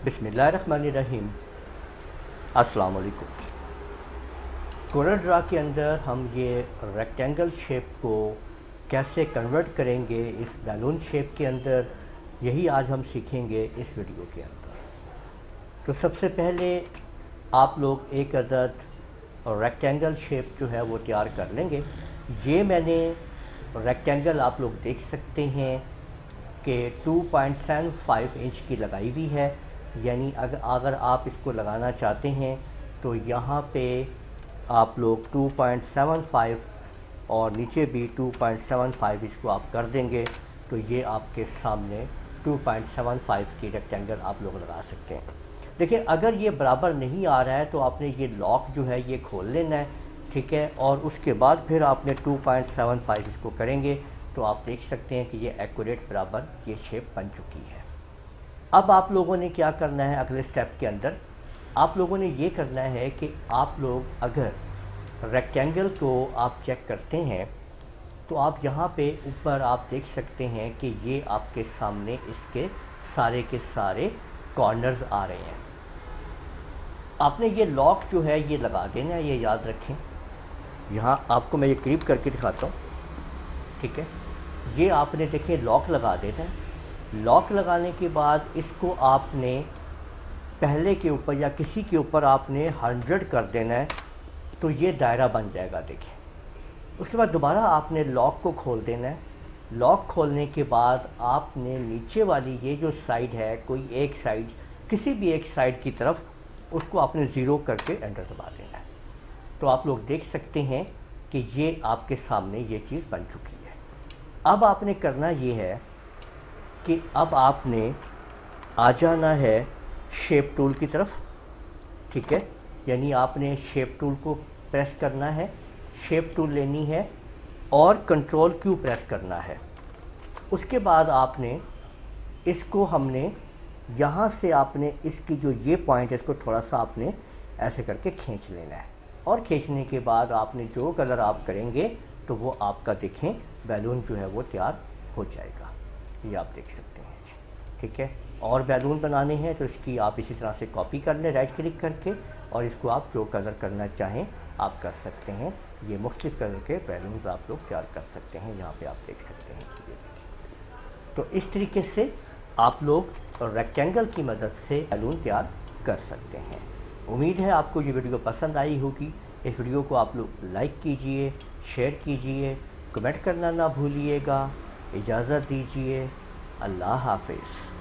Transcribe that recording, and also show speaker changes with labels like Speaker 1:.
Speaker 1: बिस्मिल्लाहिर्रहमानिर्रहीम। अस्सलाम वालेकुम। कोरल ड्रा के अंदर हम ये रेक्टेंगल शेप को कैसे कन्वर्ट करेंगे इस बैलून शेप के अंदर, यही आज हम सीखेंगे इस वीडियो के अंदर। तो सबसे पहले आप लोग एक अदद रेक्टेंगल शेप जो है वो तैयार कर लेंगे। ये मैंने रेक्टेंगल आप लोग देख सकते हैं कि 2.75 इंच की लगाई हुई है, यानी अगर आप इसको लगाना चाहते हैं तो यहाँ पे आप लोग 2.75 और नीचे भी 2.75 इसको आप कर देंगे तो ये आपके सामने 2.75 की रेक्टेंगल आप लोग लगा सकते हैं। देखिए, अगर ये बराबर नहीं आ रहा है तो आपने ये लॉक जो है ये खोल लेना है, ठीक है, और उसके बाद फिर आपने 2.75 इसको करेंगे तो आप देख सकते हैं कि ये एक्यूरेट बराबर ये शेप बन चुकी है। अब आप लोगों ने क्या करना है, अगले स्टेप के अंदर आप लोगों ने ये करना है कि आप लोग अगर रेक्टेंगल को आप चेक करते हैं तो आप यहाँ पे ऊपर आप देख सकते हैं कि ये आपके सामने इसके सारे कॉर्नर्स आ रहे हैं। आपने ये लॉक जो है ये लगा देना है, ये याद रखें। यहाँ आपको मैं ये करीब करके दिखाता हूँ, ठीक है। ये आपने देखिए लॉक लगा देना है। लॉक लगाने के बाद इसको आपने पहले के ऊपर या किसी के ऊपर आपने 100 कर देना है तो ये दायरा बन जाएगा, देखिए। उसके बाद दोबारा आपने लॉक को खोल देना है। लॉक खोलने के बाद आपने नीचे वाली ये जो साइड है, कोई एक साइड, किसी भी एक साइड की तरफ उसको आपने ज़ीरो करके एंटर दबा देना है। तो आप लोग देख सकते हैं कि ये आपके सामने ये चीज़ बन चुकी है। अब आपने करना ये है कि अब आपने आ जाना है शेप टूल की तरफ, ठीक है। यानी आपने शेप टूल को प्रेस करना है, शेप टूल लेनी है और कंट्रोल क्यू प्रेस करना है। उसके बाद आपने इसको हमने यहाँ से आपने इसकी जो ये पॉइंट है इसको थोड़ा सा आपने ऐसे करके खींच लेना है, और खींचने के बाद आपने जो कलर आप करेंगे तो वो आपका देखें बैलून जो है वो तैयार हो जाएगा। ये आप देख सकते हैं, ठीक है। और बैलून बनाने हैं तो इसकी आप इसी तरह से कॉपी कर लें राइट क्लिक करके, और इसको आप जो कलर करना चाहें आप कर सकते हैं। ये मुख्तलिफ़ कलर के बैलून आप लोग तैयार कर सकते हैं, यहाँ पे आप देख सकते हैं। तो इस तरीके से आप लोग रेक्टेंगल की मदद से बैलून तैयार कर सकते हैं। उम्मीद है आपको ये वीडियो पसंद आई होगी। इस वीडियो को आप लोग लाइक कीजिए, शेयर कीजिए, कमेंट करना ना भूलिएगा। इजाज़त दीजिए। अल्लाह हाफिज़।